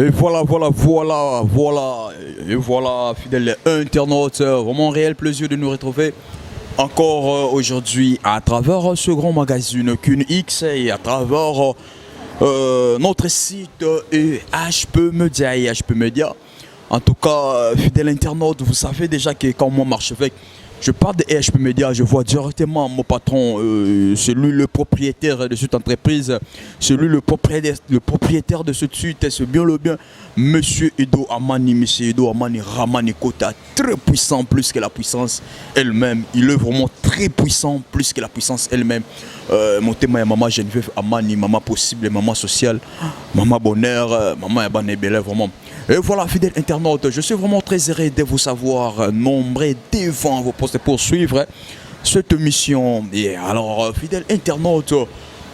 Et voilà, fidèles internautes, vraiment un réel plaisir de nous retrouver encore aujourd'hui à travers ce grand magazine QNX et à travers notre site HP Media et HP Media. En tout cas, fidèles internautes, vous savez déjà que quand moi marche avec, je parle de HP Media, je vois directement mon patron, celui le propriétaire de cette entreprise, celui le propriétaire de ce site, c'est bien le bien, Monsieur Edo Amani, Ramani Kota, très puissant plus que la puissance elle-même. Il est vraiment très puissant plus que la puissance elle-même. Mon témoin, maman Geneviève Amani, maman possible, maman sociale, maman bonheur, maman Yabanebele, vraiment. Et voilà, fidèles internautes, je suis vraiment très heureux de vous savoir nombreux devant vos postes pour suivre cette émission. Et alors, fidèles internautes,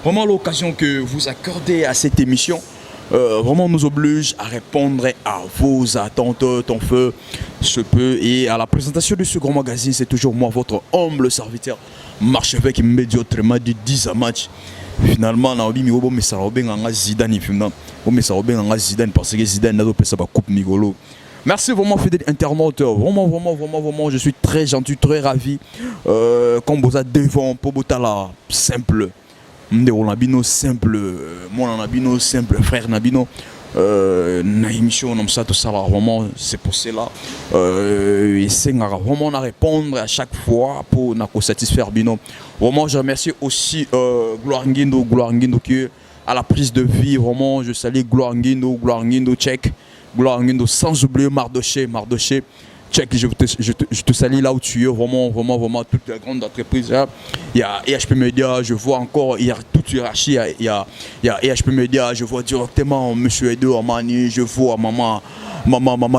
vraiment l'occasion que vous accordez à cette émission vraiment nous oblige à répondre à vos attentes, ton feu, se peut. Et à la présentation de ce grand magazine, c'est toujours moi, votre humble serviteur, Marchevêque médiocrement de 10 matchs. Finalement, on a dit que Zidane parce que Zidane n'a pas coupe Migolo. Merci vraiment fidèles internautes, vraiment, je suis très gentil, très ravi. Comme vous êtes devant pour Botala, simple. Nabino simple, mon Nabino simple, frère Nabino. Na émission comme ça, tout ça, vraiment, c'est pour cela. Et c'est vraiment à répondre à chaque fois pour nous satisfaire Bino. Vraiment, je remercie aussi Gloire Nguindo qui à la prise de vie. Vraiment, je salue Gloire Nguindo, Tchèque, Gloire Nguindo, sans oublier Mardoché. Tchèque, je te salue là où tu es, vraiment, toutes les grandes entreprises. Il y a EHP Media, je vois encore, il y a toute hiérarchie, il y a EHP Media, je vois directement M. Edo Amani, je vois maman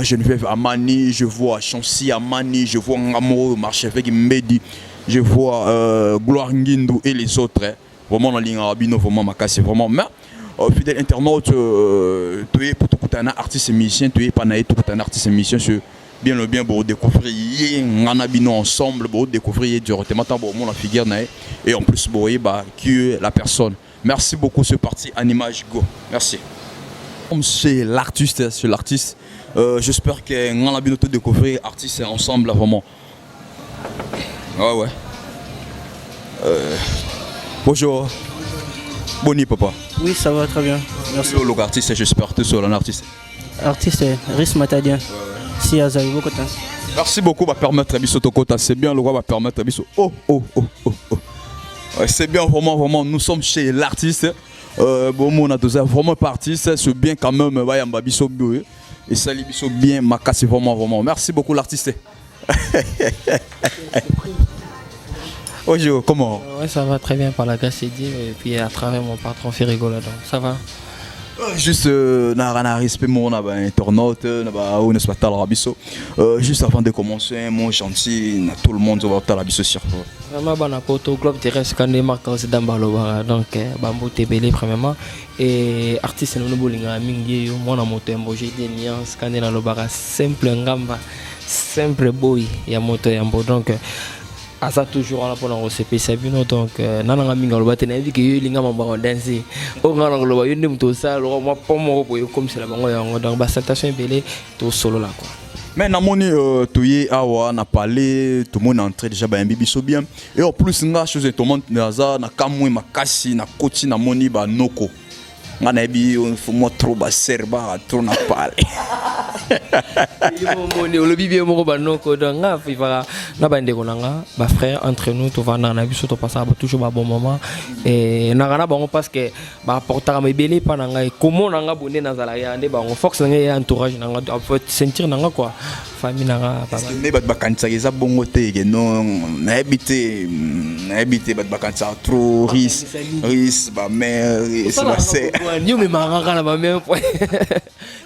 Geneviève Amani, je vois Chancy Amani, je vois Ngamo, Marchevêque Mbedi, je vois Gloire Nguindo et les autres. Vraiment, la ligne Arabino, vraiment, ma casse, vraiment. Mais, fidèle internaute, tu es pour tout un artiste et musicien, tu es pas naïf, tout un artiste et musicien sur. Bien le bien pour découvrir Nganabino ensemble, pour découvrir directement la figure et en plus qui est la personne. Merci beaucoup, ce parti Animage Go. Merci. C'est l'artiste, j'espère que Nganabino tout découvrir artiste ensemble vraiment. Ouais. Bonjour. Boni papa. Oui, ça va très bien. Merci. Le artiste, j'espère que tu es un artiste. Artiste, Rhys Matadien. Si merci beaucoup de permettre à Bisso Tokota, c'est bien le roi va permettre à Bisso. Oh. C'est bien vraiment, nous sommes chez l'artiste. Bon, on a vraiment parti, c'est bien quand même, Bayamba Bisso Bio. Et ça lui Bisso bien, Maka, c'est vraiment. Merci beaucoup l'artiste. Bonjour, comment? Ouais, ça va très bien par la grâce de Dieu et puis à travers mon patron fait rigoler donc ça va. Juste respect mon internaute juste avant de commencer mon gentil tout le monde va la biso sur vraiment bon poto club terrestre quand des marques c'est dans Balobara donc bambou tebele premièrement et artiste no bolinga mingi yo mona motembo j'ai des nuances quand dans Lobara simple ngamba simple boy ya moto ya mbo donc à ça toujours là pour nous CP Sabino donc nana minga loba tena dit que linga mamba danser o ngana loba yende mto ça lo moi pas mo boy comme c'est la bango yango donc ba salutation belé tout solo là quoi mais na moni toyé awa na parler tout le monde entré déjà ba biso bien et en plus nga chose tout le monde naza na kamwe makasi na koti na moni ba noko ngana bi moi trop ba serba trop na parler le bibi mo ba noko donc nga fifa na bande ko nanga ba frère entre nous to vanda na biso to passer toujours ba bon moment et na kana bango parce que ba portera me belé pa nanga comment nanga bonné na zala ya ndé bango fox nanga entourage nanga faut sentir nanga quoi famille nanga parce que me ba kanisa za bongo te que non na habité ba kanisa trop risque ba mère ba c'est ni me maranga na ba mère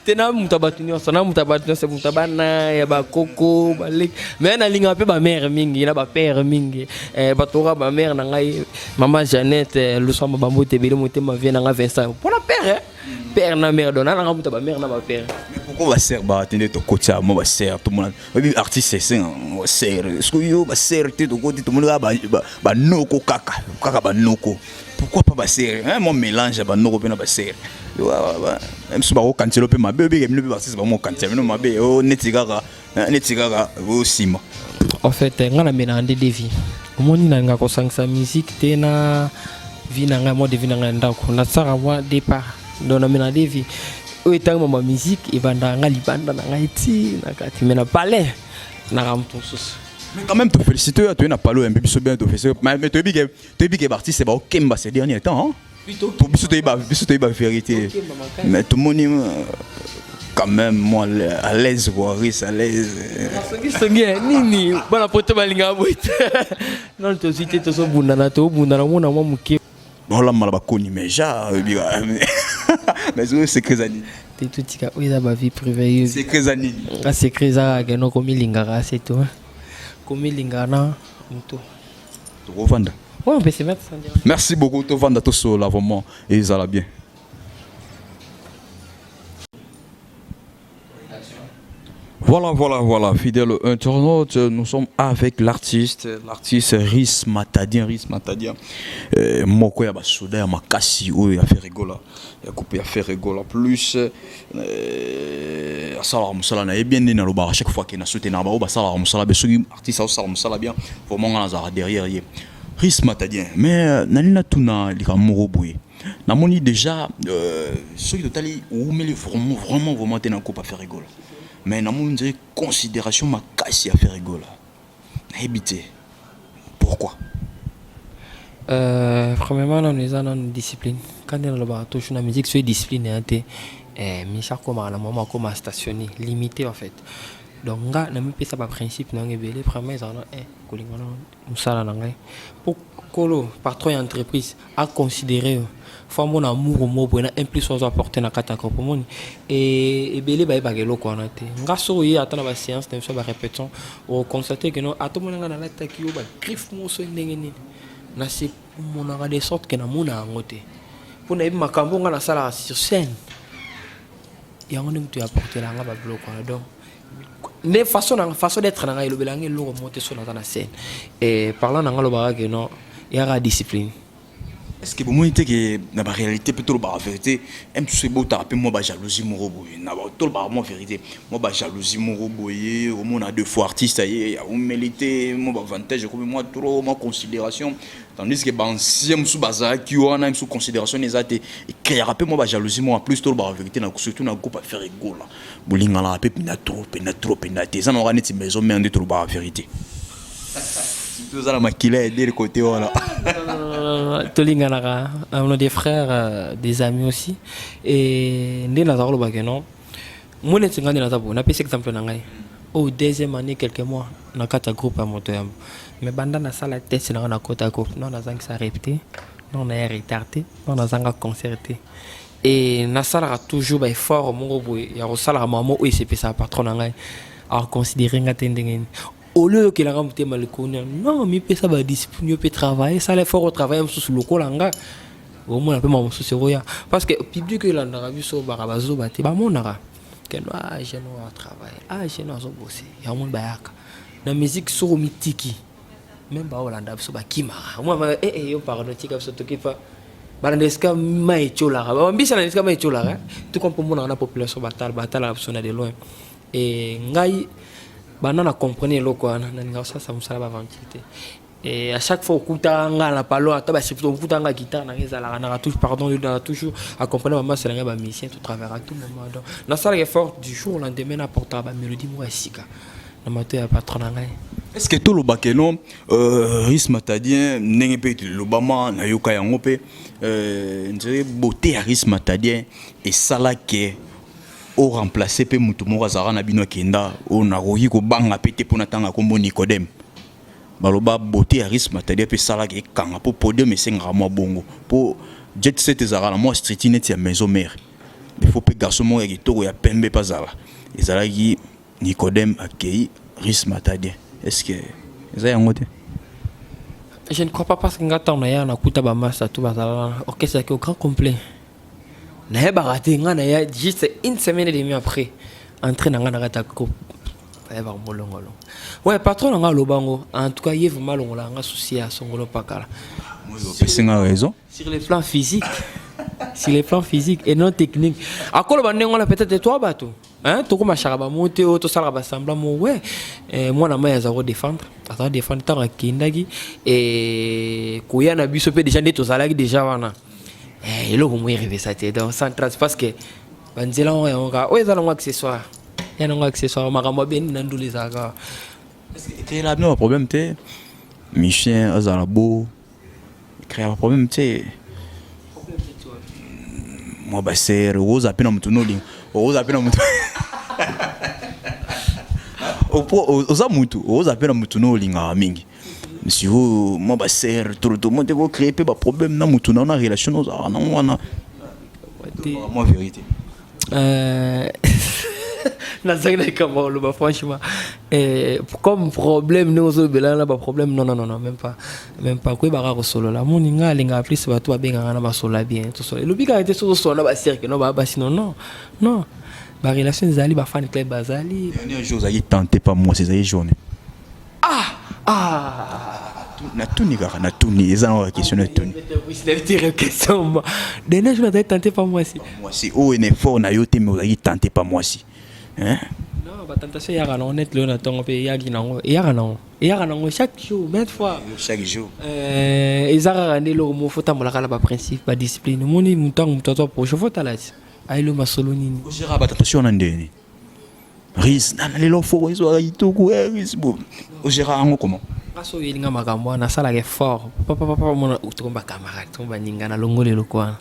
tena mutabatuni sana mutabatuni c'est mutabana ya ba koko ba lek mais na linga pe ba mère mingi na ba père mingi ba tora ba mère na ngai maman Jeannette le soir ba mbote bele motema vient na Vincent pour la père père na mère dona na muta ba mère na ba père mais pourquoi ser ba tende to kocha mo ba ser tout le monde oui artiste c'est ser est-ce que yo ba ser te to côté tout le monde ba noko kaka ba noko pourquoi pas ba ser mon mélange ba noko pena ba ser même si ba ko kantelo pe mabe be ke ba artiste ba mo kantelo no mabe o netikaka o sima en fait ngana mena ndé devi omoni na nga ko sangsa musique te na vie na nga mo de vie na nga ndako na sara wa départ donc na mena devi o etanga ma musique ibanda nga libanda na nga iti na kati mena palais na ramton sus mais quand même te féliciter tu na palo un peu bien te féliciter mais tu big artiste c'est ba okemba ces derniers temps hein plutôt biso te ba vérité mais tout le monde quand même moi à l'aise quoi risque à l'aise nini bana poto balinga boite non to cité to so bunda na mona mo muke voilà mala bakoni mais ja mais c'est que zani te tout tika oza ba vie privée c'est que zani c'est que ça que no komi lingara c'est tout komi lingana mto to vanda ouais on peut se mettre sans dire merci beaucoup to vanda to so là vraiment et ça va bien. Voilà, fidèle internaute, nous sommes avec l'artiste Riss Matadien. Moko ya basoda ya makasi oyo ya fait rigola. Ya coupe ya fait rigola plus asala musala na bien na lo ba chaque fois qu'il na soutenir ba sala musala be soki artiste sala musala bien vraiment ngana za derrière ye. Riss Matadien mais nalina tuna likamoro boye. Na moni déjà ceux qui totali ou mais vraiment tena coupe à faire rigola. Mais na mon dirait considération ma casse à faire rigoler. Habité. Pourquoi? Premièrement, nous avons une discipline. Quand on a la touche la musique, c'est discipline mais chaque fois on a moment comme stationné, limité en fait. Donc nga na mi pesa ba principe na ngebele premier ça kolingana musala na ngai. Pour kolo patron entreprise à considérer faut mon amour mo bona implique soit apporter na kata ko pomoni et belé ba bagelo ko na te nga so yi atana ba séance na so ba répétition o constater que non atomona nga na la taki yo ba griffe mo so ndenge ni na c'est mon nga de sorte que na mona ngote pour na bi makambo nga na sala sur scène ya ngone mtu apporter la nga ba bloc donc ne façon d'être na nga lo belangi lo monter sur la scène et parlant na nga lo ba que non il y a la discipline. Est-ce que vous me dites que la réalité peut être la vérité? Même si c'est beau, tu as moi la jalousie mon robot. Na tout le la vérité. Moi la jalousie mon robot. Au moins on a deux fois artiste il y a une mérité, moi avantage comme moi trop moi considération. Tandis que ancien sous bazar qui on a sous considération les athées et créer un peu moi la jalousie moi plus tout la vérité na surtout na groupe à faire rigolo. Bolinga la peu na trop ça n'aura ni maison mais on dit trop la vérité. Tout ça la maquiller aider le côté voilà. On a des frères, des amis aussi. Et nous avons le non. Moi, je suis un exemple. Au deuxième année, quelques mois, on a un groupe à moteur. Mais pendant la salle, c'est un groupe. Non, on a répété. Non, on a retardé. Non, on a concerté. Et la salle a toujours fort. Il y a une salle à maman où il s'est fait sa patron. À considérer que au lieu que la rampe mal connu non mais peut ça va discipline peut travailler ça l'effort au travail sur le colanga au moins un peu mon souci parce que public là on a vu sur barabazo baté ba monara que no je no travail je no zo bosser ya mon bayaka la musique sur mitiki même ba olanda so ba kimara moi yo pardon tika so to kifa balandeska mai chola ba mbisa na deska mai chola tout comme pour mon na population batala sona de loin et ngai banana comprenez le quoi na ça me sala aventure et à chaque fois okuta nga la palo ata ba surtout okuta nga guitare na ezala na touche pardon de toujours accompagner maman c'est nga ba musicien tout travers à tout moment donc na sala effort du jour au lendemain apporter ba mélodie moi sika na mato ya patron nga est-ce que tout le bakeno Riss Matadien ndenge pe le bama na yoka yango pe ndire beauté ya Riss Matadien et sala ke au remplacer pe mutu moko azara na bino kenda o na rohi ko banga pete pona tanga ko Nicodème baloba beauté ya Riss Matadien pe sala ke kanga po podium esenga mo bongo po jet set ezara na mo street net ya maison mère il faut pe garçon mo ya kitoko ya pembe pazala ezala ki Nicodème akei Riss Matadien est-ce que ça yango te je ne crois pas parce que ngata na ya na kuta ba massa tout bazala orchestre qui au grand complet. N'a pas raté, juste une semaine et demie après. entré dans un groupe. Ouais, patron dans le bango. En tout cas, il y a vraiment un souci à son gros pakala. C'est une raison. Sur les plans physiques. Sur les plans physiques et non techniques. À quoi on a peut-être toi bateau. Hein, tout comme charaba monter auto salaba semblant ouais. Moi na mai azaro défendre. Azaro défendre tant kindagi et koya na biso pe déjà neto zalaki déjà wana. Et là, on arrive ça donc sans trace parce que banzela on ga ouais ça l'on accessoire il y a un accessoire makambo ben nandu les aga t'es là non problème t'es Michel azalabo créer un problème t'es moi bah c'est rose à peine on tourne ligne rose à peine on oza mutu rose à peine on tourne ligne à mingi si vous moi bah c'est tout le monde vous créer pas problème na mutu na relation aux na wana moi vérité franchement comme problème nous autres là pas problème non même pas quoi barra solo là mon ninga linga plus ba toi benga na ba solo bien tout ça le biga était sur solo ba cercle non ba sinon non ba relation zali ba fan club bazali dernier jour ça y tenté pas moi c'est journée na tuni kaka na tuni eza na question na tuni c'est question dernier jour ça tenté pas moi si o ene fort na yo te mais ça y tenté pas moi si hein non ba tentation ya kana honnête le na tongo pe ya ginango ya kana chaque jour maintes fois chaque jour ezara rande lo mo fota mo la kala ba principe ba discipline moni mutango mutato proche fota la ai lo masolo nini o gera ba tentation na ndeni ris na lelo fo iso ayituku ris bo o gera ngo comment aso yelinga makambo na sala ke fort papa mona utomba camarade tomba ningana longolelo kwa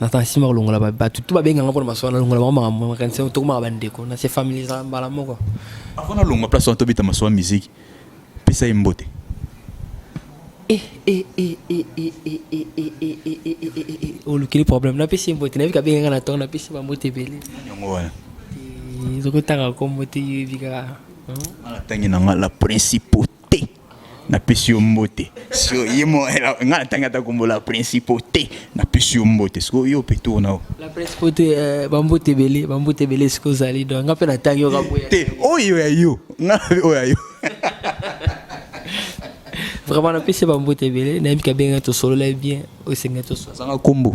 na tansima longola ba tout ba benga ngapona masona longola mama kanse to ma bandeko na se family za mbala moko afona longa place on tobita masona musique pesa imbote o lukili problème na pesa imbote na vika benga na to na pesa ba mbote bele nyongo wana zokotaka ko mbote vika ala tangi na la principauté na pesi mbote so yimo nga tanga ta kombo la principauté na pesi mbote so yo peto na la principauté bambote belé sko zali do nga pe na tangi yo kaboya te oyo ya yo nga oyo yo vraiment na pesi bambote belé na mika benga to solo la bien o senga to solo sanga kombo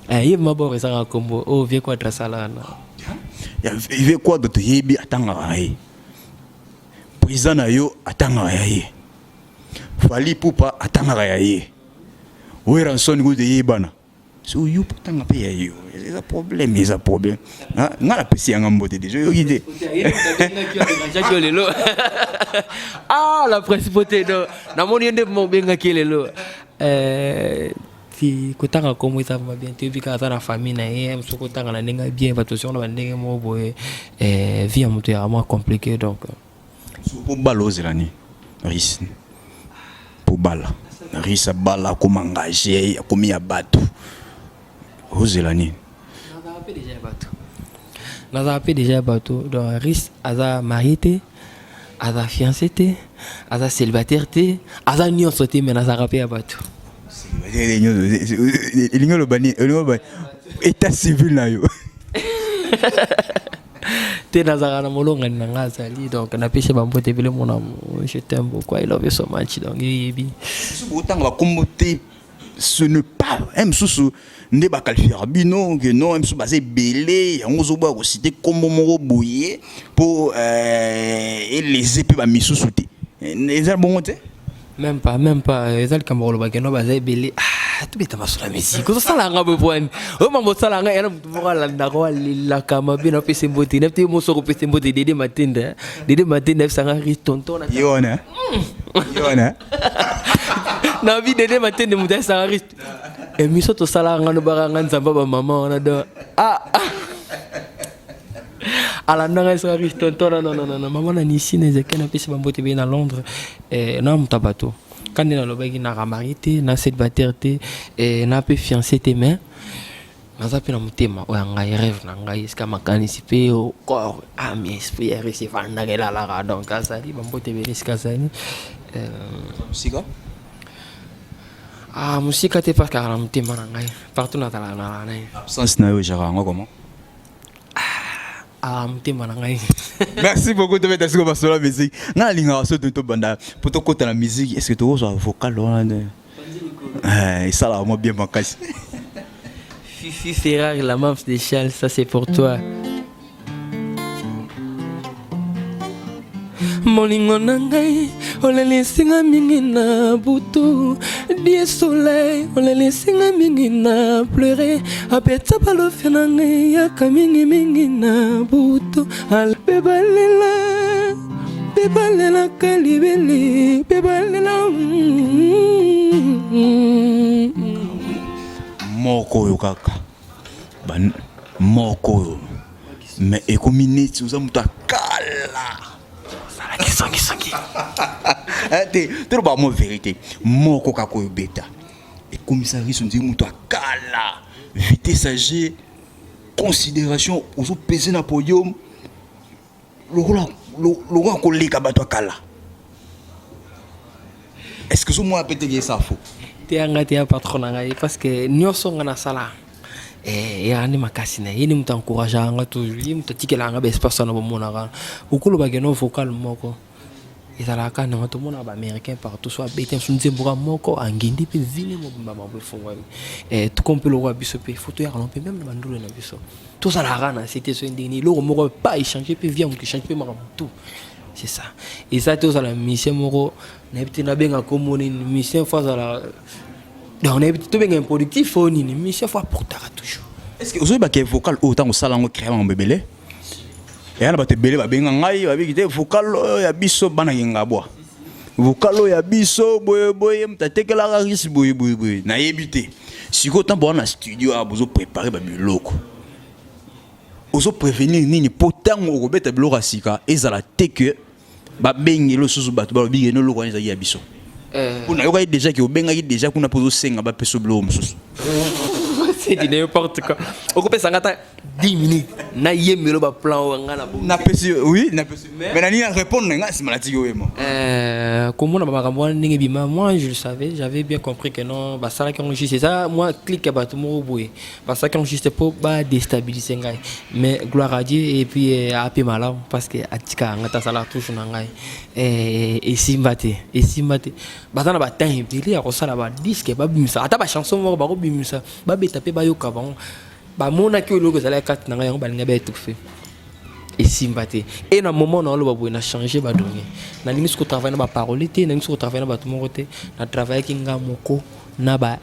ye mabore sanga kombo o vie kwa trasalana ya vie kwa do to yebi atanga ai président na yo atanga ai Fali Poupa atanga ya ye. Wera son go de yebana. So you tanga pe ya yo. C'est un problème, c'est un problème. Ah, ngala pesi anga mbote déjà yo idée. Ah la principauté do. Na moni ndé mo benga kelelo. Ti kotanga komo ça va bien. Tu bika ta na famille na ye, mso kotanga na ndinga bien attention na ndenge mo boye vie amuto ya moi compliqué donc. So po baloze la ni. Risque. Bala risa bala comme engagé comme ya bato ozela nini naza pe déjà bato donc ris aza marié aza fiancé aza célibataire aza nyonso te mais naza pe ya bato elingo lo bani état civil na yo te nazara na molonga na ngazali donc na pêche ba mbote bele mon amour je t'aime beaucoup I love you so much donc yebi autant va commoter ce ne pas même sous ne ba qualifier bino que non même sous basé belé on zo ba ko citer comme mo boyer pour et les épées ba misusu te les bon te même pas ezali kamolo ba keno basé belé tu beta masula musique ko sala nga bo point o mambo sala nga era mutu la ndako la kama bino pese mboti na te mo soko pese mboti dede matinda sanga ri tonton na yona na vi dede matinda mutu sanga ri e miso to sala nga no baranga nzamba ba mama ona do ala ndanga sanga ri tonton non mama na nisi na zekena pese mboti be na Londres na mutabato quand on a le na marié na célibataire na pe fiancé mais naza pe na mutema o ngai rêve na ngai ska makanisi pe au corps mes esprit resi vanda la donc azali bambote bele ska zani musika musika te parce que na mutema na ngai partout na tala na absence na yo gérant comment Ah, motema na ngai. Merci beaucoup de mettre sur la musique. Na linga so to banda pour to kota la musique est-ce que tu as vocal et ça là moi bien makasi. Fifi Ferrari, la mamse de Charles, ça c'est pour toi. Molingo nangai, olele singa mingi na butu. Die soleil, olele singa mingi na pleurer. Apeta balo fenangai, yaka mingi mingi na butu. Al bebalela kalibeli, bebalela. Moko yo kaka. Ban moko yo. Mais ekomineti uza muta kala. Sangi. Tu pas mon vérité. Moko kako beta. Et commissariat sont dit muta kala. Vitesse âgée, considération aux autres peser na podium. Laurent collègue abato kala. Est-ce que ce moi peut-être ça faux? T'es un patron parce que nous sommes en sala. Et andi makasi na yini muta encourager anga toujours yini muta tikela anga espace na bomona ukulu bageno vocal moko ezalaka na to mona ba américain partout soit beten sunze mboka moko angindi pe vini mo bamba bofungwa tout compte le roi biso pe photo ya rompe même na bandolo na biso tout ça la rana c'était ce ndini lo moko pas échanger pe vient qui change pe mara tout c'est ça et ça tout ça la mission moko na beti na benga komoni mission fois la. Donc on est tout bien improductif, on est mais chaque fois pour tard toujours. Est-ce que vous avez un vocal autant au salon créé en bébé? Et on a battu bébé, ben ngai, avec des vocal ya biso banaginga bois. Vocal ya biso boy m'tate que la raris boy na éviter. Si vous temps bon na studio a besoin préparer ba biloko. Ozo prévenir nini potant o robeta biloko asika ezala te que ba bengi lo susu batu ba bigeno lo kwani za ya biso. On a déjà qui a déjà qu'on a posé 5 à bas sur l'homme. C'est n'importe quoi. On coupe 10 minutes. Na yemelo ba plan ngana bo. Na pesi oui, na pesi. Mais nani répondre nga c'est maladie yo mo. Comment na ba kamwa ndenge bima moi je le savais, j'avais bien compris que non ba sala qui enregistre ça moi clique ba tout mo boye. Ba ça qui enregistre pour ba déstabiliser ngai. Mais gloire à Dieu et puis a peu malin parce que atika ngata sala toujours na ngai. Et simbate ba na ba temps impili ya ko sala ba disque ba bimisa ata ba chanson mo ba ko bimisa ba betape ba yo kabon. Bah mon accueil logo ça la carte n'a rien balinga ba étouffé et simbate et na moment na lo ba boina changer ba donner na limite ko travailler na ba parole té na limite ko travailler na ba tout mon côté na travailler ki nga moko na ba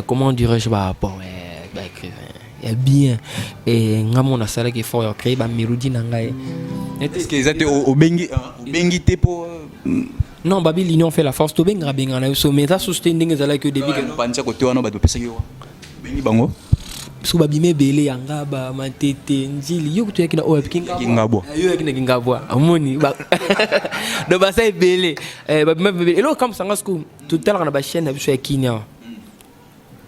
comment dirais-je ba bon ba écrivain et bien et nga mon na sala ki faut créer ba mélodie na ngai est-ce que exact au bengi té pour non babi l'union fait la force to benga benga na so mais ça soutenir nga zala que début que panza côté wana ba to pesa yo bengi bango so babime bele yanga ba matete njili yo kutu yakina o kingabwa yo yakina kingabwa amoni ba do ba sai bele babime bele elo comme sanga sku tout à l'heure na ba chaîne biso ya kinya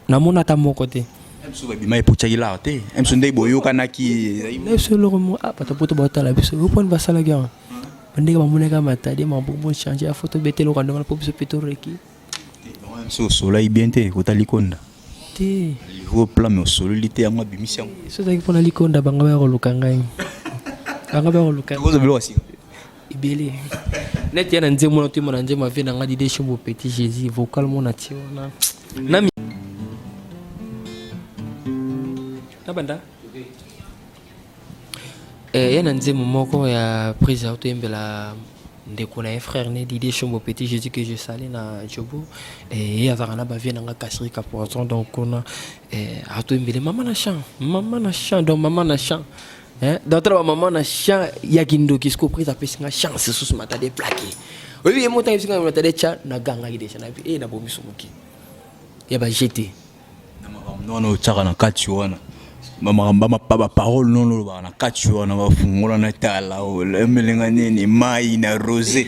na mona ta mon côté so babime epucha ila te emso ndey boyo kanaki so le mo ah pata poto bota la biso yo pon ba sala ga ndenge ba moneka matadi ma bon changer la photo betelo quand on la pop so petoreki so soleil bien te ko talikonda au plan mais au solité à moi bimission c'est ça qui pour la likonda banga ba rolukanga banga ba rolukanga vous avez aussi ibele net yana nze mona timo na nze ma vie na ngadi de chimbo petit Jésus vocal mona tiona na mi tabanda yana nze moko ya prise auto embela ndeko na frère né d'idée chombo petit Jésus que je salé na jobo et azarana ba vie nga kasri ka poisson donc on a auto embele maman na chant donc maman na chant d'autres maman na chant yakindo qui se prise à pesi nga chance sous mata de plaqué oui et monta ici nga mata de chant na ganga ide chana et na bomiso muki ya ba jeté non tsaka na kati wana mama ba parole non ba na kati wana ba fungola na tala o lemelenga nini mai na rosé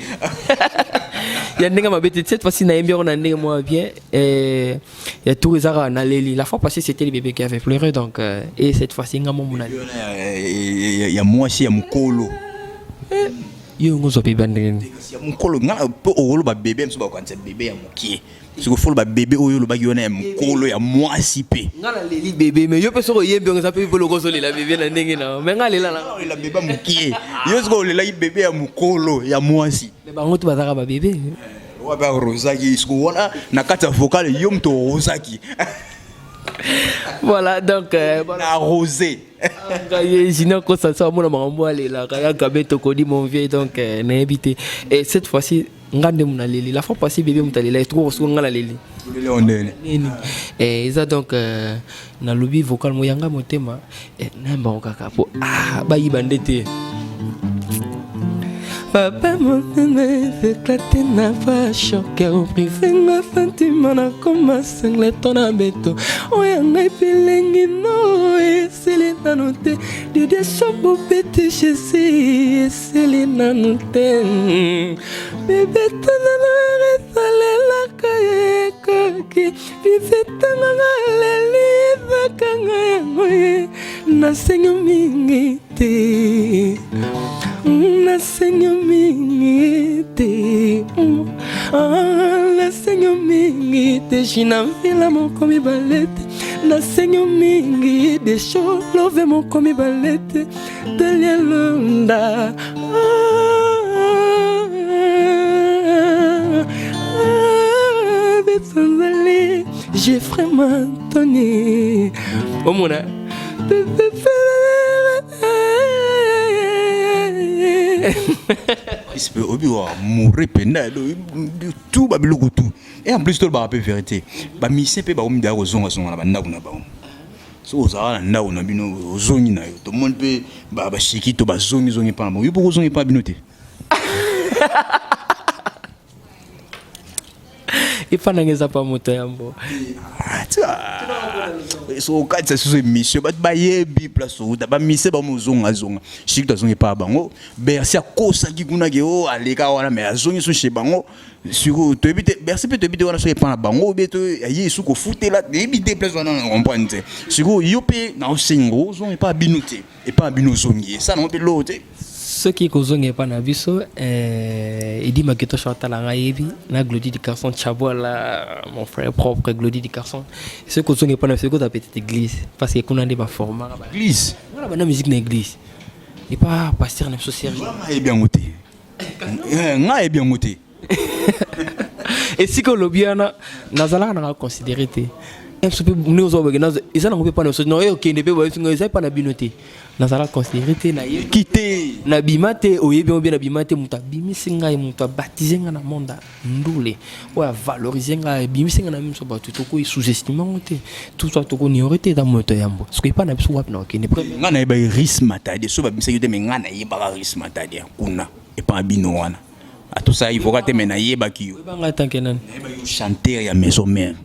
ya ndinga mabete cette fois-ci na yembi on a ndinga moi bien et ya tout ezara na leli la fois passée c'était le bébé qui avait pleuré donc et cette fois-ci nga mon ya moi si ya mukolo yo ngozo bébé ndinga ya mukolo nga po olo ba bébé mso ba kanza bébé ya mukie Ce que faut le bébé ou le bagi on aime colo ya moi si pe. Ngala leli bébé mais yo peso yembe on s'appelle pour le console la bébé na ndenge na. Mais ngala la la bébé mukie. Yo ce que le la bébé ya mukolo ya moi si. Mais bango tu bazaka ba bébé. Wa ba Rosaki ce que wana na kata vocal yo mto Rosaki. Voilà donc na rosé. Sinon quand ça sort mon maman aller là kaya gabeto kodi mon vieux donc n'a évité et cette fois-ci ngande muna leli la fois passée bébé mutalela trop so ngala leli et ça donc na lobby vocal moyanga motema namba okaka po ba yibandete papa mon éclaté na va choqué au privé ma sentiment na comme sangle ton abeto oyanga pilengi no c'est les nanote de des sombo pété chez c'est les nanote bébé tanana resale la kaye koki bébé tanana leli vakanga ngoye na senyo mingi te na senyo mingi te na senyo mingi te shina vila moko mibalete na senyo mingi de show love moko mibalete delia lunda j'ai vraiment donné au monde il peut mourir pendant tout babiluku tout et en plus tout ba peu vérité ba mission pe ba o mda ozonga zonga na banda kuna ba so za na na bino ozongi na yo to monde pe ba shiki to ba zongi pa ba yo po zongi pa binote il faut n'engagez pas moto yambo so katsa so émission ba yebi place ou ba mise ba mozonga zonga shiki to zongi pa bango bersi akosa ki kuna ke o aleka wana mais azongi so chez bango sur to ebite bersi pe to ebite wana so epa na bango beto ayi su ko futela ebite place wana on comprendre sur yo pe na osingo zongi pa binote et pas bino zongi ça non pe l'autre ce qui kozonge pas na biso il dit maketo chanta la ngayebi na Glody du Carson Chabola mon frère propre Glody du Carson ce kozonge pas na ce que ta petite église parce que kuna ndeba format église voilà bana musique na église et pas pasteur na so Serge et bien ngoté nga et bien ngoté et si que lobiana nazala na considérer te un peu nous au begin ils en ont pas na so non OK ne peut pas na binoté nazala considérer te na quitter na bimate oyebi bien na bimate muta bimisinga muta baptiser na monde ndule ou valoriser nga bimisinga na miso ba tout ko sous-estimer ngote tout ça to ko niorité dans moto yambo ce que pas na biso wapi na OK ne nga na ba risque matadi so ba bimisa yote me nga na yeba risque matadi kuna et pas bino wana à tout ça il faut rater mena yeba ki yo ba nga tanke nan chanteur ya maison mère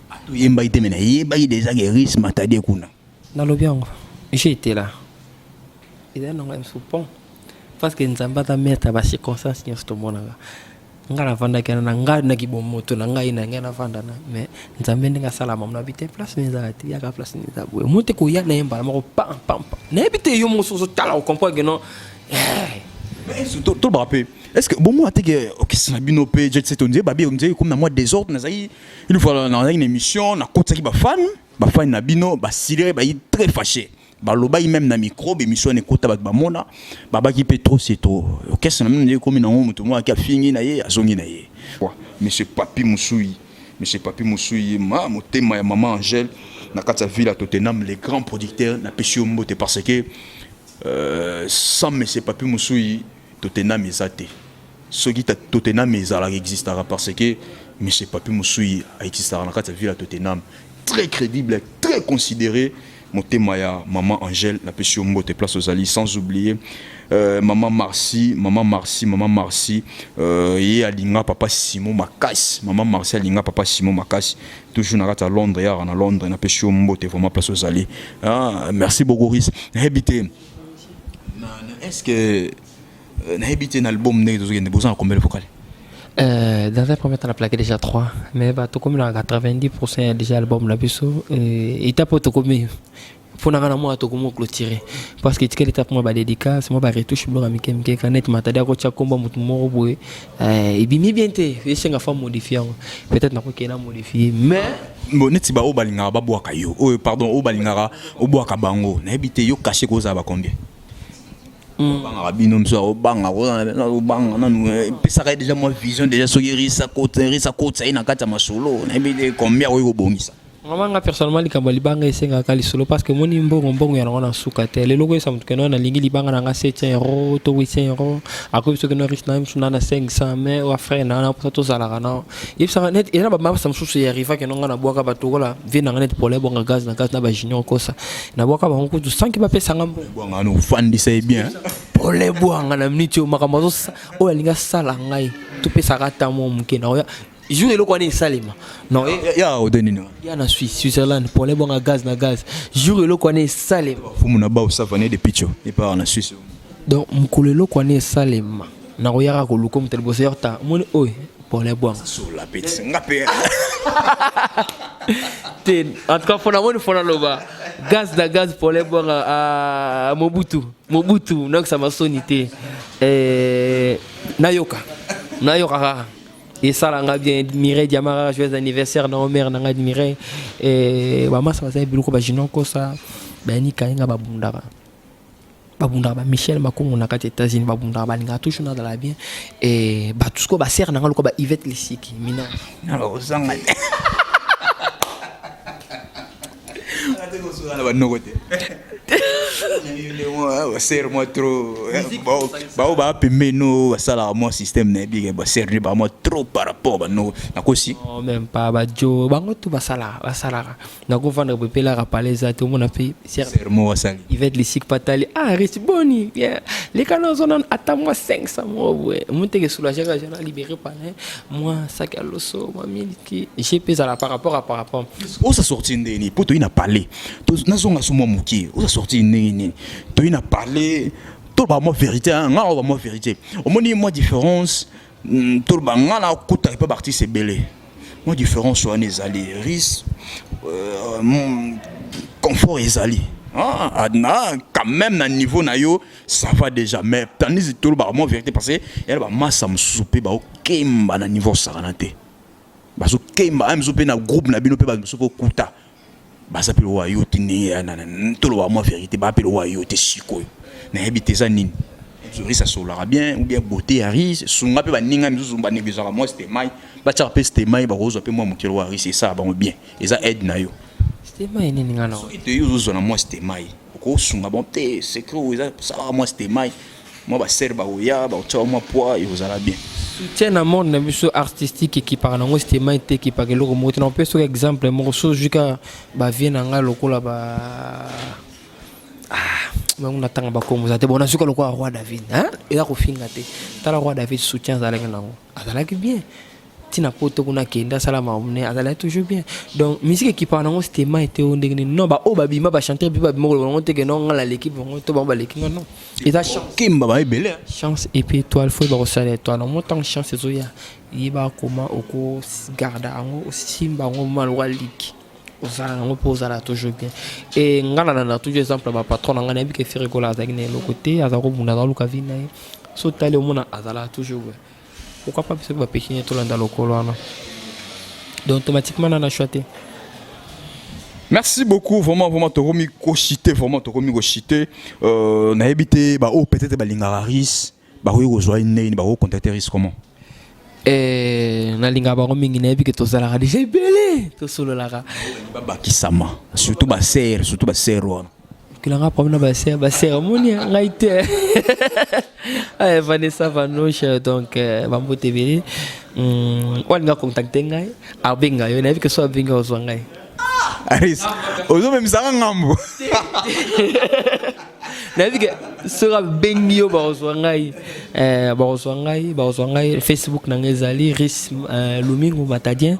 atu yemba ite mena yeba déjà que risque matadi kuna na lobiango j'ai été là il a non un soupon parce que nzamba ta mettre ba circonstance ni sto mona ngala vanda kana nga na kibomoto na ngai na ngena vanda na mais nzambe ndinga sala mama na bite place ni zati ya ka place ni zabu monte ko ya na yemba mako pam pam na bite yo mo so tala o comprendre que non mais tout le rappel est-ce que bon moi que OK ça bino pe jet set on dit babi on dit comme na moi désordre na zai il faut dans une émission na kota ki ba fan na bino ba silere ba très fâché baloba même na micro émission ne kota ba mona baba ki pe trop c'est trop OK ça na mine comme na mutu moi ki afingi na ye azongi na ye monsieur Papi Moussoui ma motema ya maman Angèle na kata ville à Tottenham les grands producteurs na pesio mbote parce que sans monsieur Papi Moussoui Tottenham ezate ce qui Tottenham ezala existera parce que monsieur Papi Moussoui existera na kata ville à Tottenham très crédible très considéré motema ya maman Angèle na pesio mbote place aux alliés sans oublier maman Marcy et alinga papa Simon Makasi maman Marcy alinga papa Simon Makasi toujours na kata Londres ya na Londres na pesio mbote vraiment place aux alliés merci beaucoup Riz habité est-ce que na habité un album ne besoin combien de vocales dans un premier temps, on a plaqué déjà 3, mais bah, tout comme 90% déjà album la biso et t'as pas tout comme faut na moi to comment clôturer parce que quelle étape moi ba dédicace moi ba retouche blog amike mike kanet matadi ko tia komba mutu moko boye et bimi bien te esenga fa modifier peut-être na ko kena modifier mais bon neti ba o balinga ba boaka yo pardon o balinga o boaka bango na ebite yo caché ko za ba combien banga bino mso o banga o banga na pesa déjà moi vision déjà so risa côté ina kata masolo na ebite combien o bongisa Nga personnellement likambo libanga esenga kali solo parce que moni mbongo ya ngona suka te lelo ko samutu keno na lingi libanga na 7 € to 8 € ako so keno riche na msuna na 500 mais wa frère na pour to zala kana if ça net ina ba mama samsusu ya riva keno ngana boaka batuko la vie na net pour les bonga gaz na ba junior kosa na boaka ba nkutu 5 ba pesa ngambo bonga no fandi c'est bien pour les boanga na minute o makambo o linga sala ngai to pesa kata mo mkena jour et le quoi salima non ya odenino ya na Switzerland pour les bons gaz jour et le quoi salima faut mon ba savane de picho et pas en Suisse donc mkolelo quoi salima na ko yaka ko luko mtel bosse yorta mon oi pour les bons sur la petite ngapé ten en tout cas fona loba gaz pour les bons à Mobutu donc ça m'a sonité nayoka et ça l'a bien admiré Diamara joyeux anniversaire na Omer na admiré et maman ça va biloko ba jino ko ça ba ni kainga ba bundara ba Michel Makongo na kati États-Unis ba bundara ba linga toujours na la bien et ba tout ce ko ba ser na ko ba Yvette Lissiki mina alors zanga ate ko so ba no côté ser moi trop ba pemeno sala moi système na bi ba ser ba moi trop par rapport ba no na kosi non même pas ba jo bango tout ba sala na ko vendre be pela rapale za tout mon appui ser moi sali Yvette Lissik patali riche boni bien les canons on attends moi 500 moi monter que soulager que je na libéré par moi sac à l'osso moi miliki j'ai pèse à la par rapport où ça sorti ndeni poto ina parler to na zonga sumo muki où ça sorti ndeni to ina parler tout ba moi vérité nga ba moi vérité au moni moi différence tout ba nga na kuta pas parti c'est belé moi différence soit les alliés risque confort ezali quand même na niveau na yo ça va déjà mais tandis tout ba moi vérité parce que elle ba massa msoupé ba okemba na niveau saranate ba so kemba msoupé na groupe na bino pe ba msoupé kuta ba sa pelo wa yo tini na tout ba moi vérité ba pelo wa yo te siko na habité ça nini ça solara bien ou bien beauté aris sunga pe ba ninga mzuzu ba negezaka moi c'était mai ba tcha pe c'était mai ba rozo pe moi mukelo wa aris c'est ça ba bien et ça aide na yo c'était mai nini ngana so ite yo zo na moi c'était mai ko sunga bon te c'est que ça moi c'était mai moi ba ser ba oya ba tcha moi poids et vous allez bien soutien na monde na biso artistique qui parle ngo c'était mai te qui parle lo mo on peut sur exemple mo so juka ba vie na nga lokola ba on attend ba comme vous êtes bon sur le roi David hein et là ko finga te tala roi David soutien za lenga nango azala bien tina poto kuna kenda salama omne azala toujours bien donc musique qui parle ngo c'était mai te on ndenge non ba o ba bima ba chanter bi ba bima ko te que non la l'équipe ngo to ba l'équipe non et ça chance kimba ba belé chance et puis étoile faut ba rosale étoile non montant chance zo ya yiba comment oko garda ngo simba ngo malwa ligue osala ngo posala toujours bien et ngana na toujours exemple ba patron ngana bi ke faire ko la zagine le côté azako bunda za luka vina so tale mona azala toujours pourquoi pas parce que va pécher tout dans le colonne donc automatiquement on a choisi. Merci beaucoup vraiment Toromi Kochité vraiment Toromi Kochité na habité ba o peut-être ba lingararis ba ko joie né ba ko contacter risque comment na linga ba ko mingi na bi ke to sala ga déjà belé to solo la ga ba kisama surtout ba ser wana kilanga problème ba ser moni ngaite Vanessa Vanoche donc va me TV on va contacter ngai abinga yo na bi ke so abinga ozo ngai aris ozo même ça ngambo na bi ke sera bengio ba ozo ngai Facebook na ngezali Ris Lumingo Matadien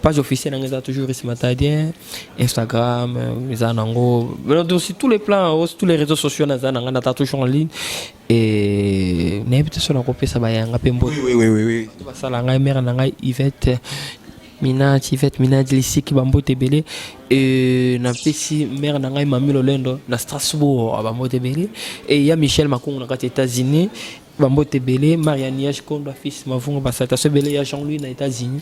page officielle na ngeza toujours Ris Matadien Instagram zanango sur tous les plans tous les réseaux sociaux na zananga ta toujours en ligne et n'habite sur la copie ça ba yanga pembo oui ba sala ngai mère na ngai Yvette Mina Tivette Mina Dlissi qui bambo tebele et na pesi mère na ngai mami Lolendo na Strasbourg à bambo tebele et il y a Michel Macron na les États-Unis bambo tebele Marianne Niage Kondo fils mavunga basata se belé ya Jean-Louis na États-Unis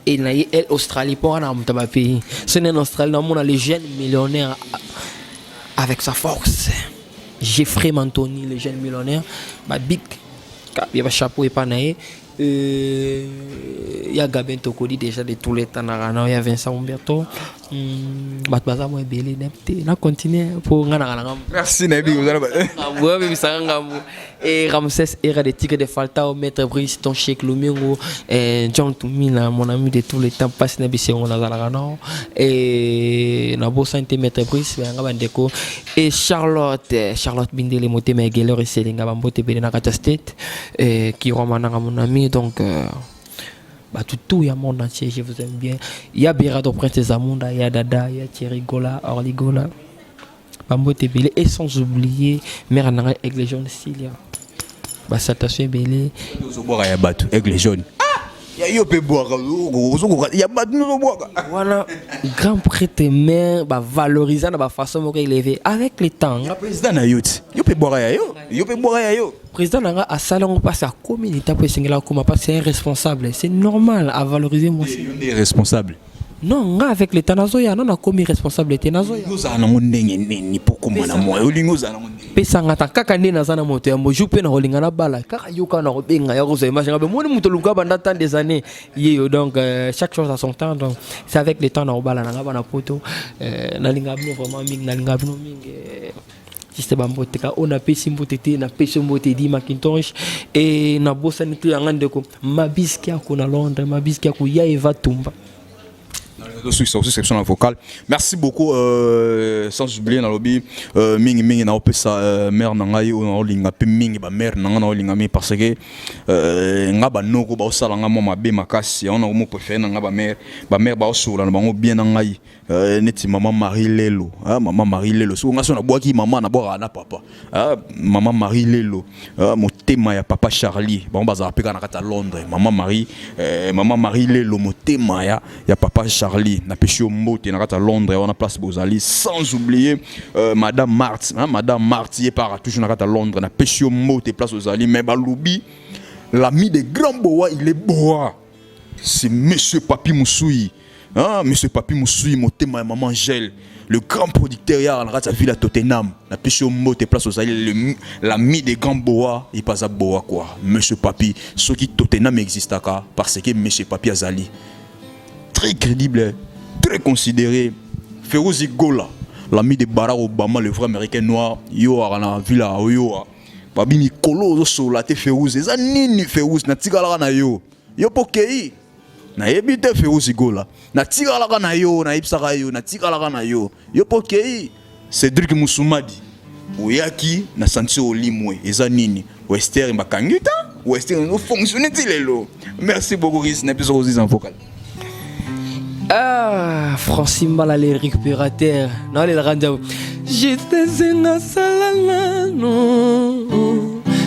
et na elle Australie pour na mutaba pays c'est en Australie on a les jeunes millionnaires avec sa force Jeffrey Mantoni les jeunes millionnaires ba big il y a chapeau et panaye il y a Gabin Tokodi déjà de tous les temps il y a Vincent Humberto Batbaza moi belé nepte na continuer pour ngana merci Nabi et Ramsès era des tigres de Falta au maître Brice ton Cheikh Lumingo et John Tumina mon ami de tous les temps passe na bisi on a et na bo santé maître Brice nga bandeko et Charlotte Bindele moté mais geleur et Selinga bambote belé na Kata State qui romana mon ami donc tout il y a monde entier je vous aime bien il y a Birado Prince Zamunda il y a Dada il y a Thierry Gola Orly Gola Bambote belé et sans oublier mère nanga Aigle Jaune Cilia Satation belé boire ya batu Aigle Jaune ya yo pe boire ya batu no boire voilà grand prêtre mère valoriser na façon moko élevé avec le temps le président na yo pe boire ya yo pe boire ya yo président nanga a salon passe à communauté pour singela comme parce c'est responsable c'est normal à valoriser moi il est responsable non nga avec l'état nazo ya non na commis responsabilité nazo ya nous ana mondenge nini pokoma na moi olingo za na mondenge pesa ngata kaka ndena za na moto ya moju pe na holinga na bala kaka yoka na robenga ya kozo image ngabe moni muto lunga banda tant des années yeyo donc chaque chose à son temps donc c'est avec le temps na bala na ngaba na poto na linga bino vraiment mingi na linga bino mingi juste bambote ka on a pesi mbote te na pesi mbote di Macintosh et na bossa ni tu ngande ko mabiski ako na Londres mabiski ako ya Eva Tumba section vocale. Merci beaucoup sans oublier na lobby mingi na opesa mère nangai o linga pe mingi ba mère nanga na linga mi parce que nga ba noko ba osala nga mo mabe makasi on a mo préféré nga ba mère ba osula na bango bien nangai neti maman Marie Lelo maman Marie Lelo so nga so na boaki maman na boka na papa maman Marie Lelo motema ya papa Charlie ba baza peka na kata Londres maman Marie Lelo motema ya papa Charlie na pêché mbote na kata Londres on a place bozali sans oublier madame Marthe est par toujours na kata Londres na pêché mbote place bozali mais balubi l'ami de grand boa il est boa c'est monsieur Papi Moussoui monsieur Papi Moussoui motema ya maman Gel le grand producteur ya na kata ville à Tottenham na pêché mbote place bozali l'ami de grand boa il pas à boa quoi monsieur Papi ce qui Tottenham existe parce que monsieur Papi azali très crédible, très considéré. Ferouzi Gola, l'ami de Barack Obama, le vrai américain noir, yo a la villa yo. Babi mi kolo so la te Ferouzi, za nini Ferouzi na tigala na yo. Yo pokei. Na ebite Ferouzi Gola. Na tigala na yo, na ipsaka yo, na tigala na yo. Yo pokei. Cédric Moussoumadi. Oyaki na santi olimwe, eza nini. Western bakangita, Western no fonctionne tilelo. Merci beaucoup Riz, na episode Riz en vocal. Francine Bala les récupérateurs non les rendez-vous j'étais zinga salala non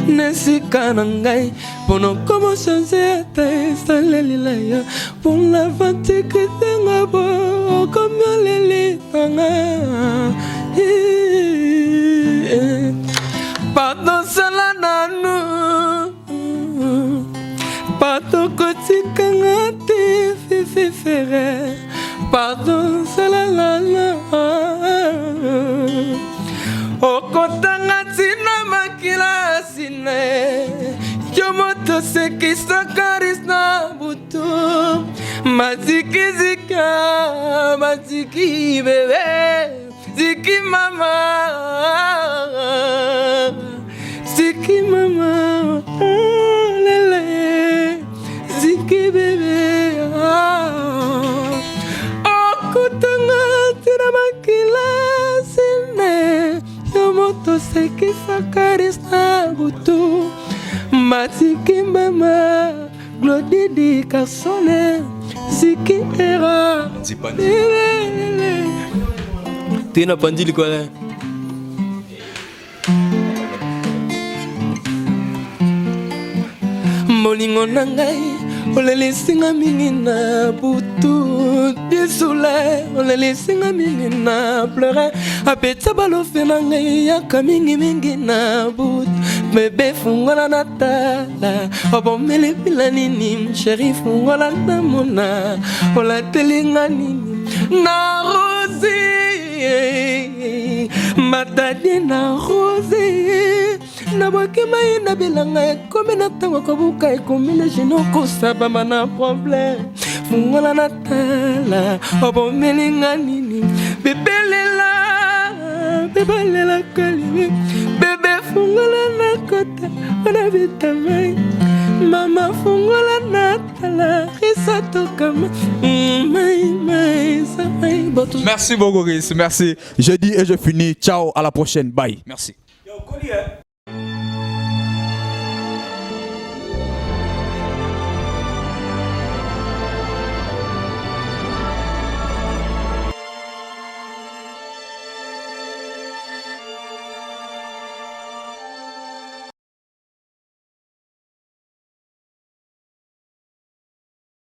nesika nangai pono como changer ta salelila ya pour la vente que tenga bo comme lele tanga pardon salana no pardon kotika ngate fefere pardon salalala okotanga tina makila sine yomoto sekisa karisna butu maziki zika maziki bebe ziki mama lele ziki bebe okotanga tina makila sine yomoto sekisa karisna butu maziki mama glodidi kasone ziki era tina pandili kwa molingo nangai olele singa mingi na butu disule olele singa mingi na pleure apetsa balofe na ngai yaka mingi mingi na butu bebe fungola na tala obomele bila nini sheri fungola na mona olatelinga nini na rosi matadi na rosi na bokema na bilanga ekomi na ntango kobuka ekomi na jino kosabama na problème fungola na tala obomelinga nini bebelela bebelela kalimi bebe fungola na kota ona vitamai mama fungola na tala risato kama Merci beaucoup, Chris. Merci. Je dis et je finis. Ciao, à la prochaine. Bye. Merci.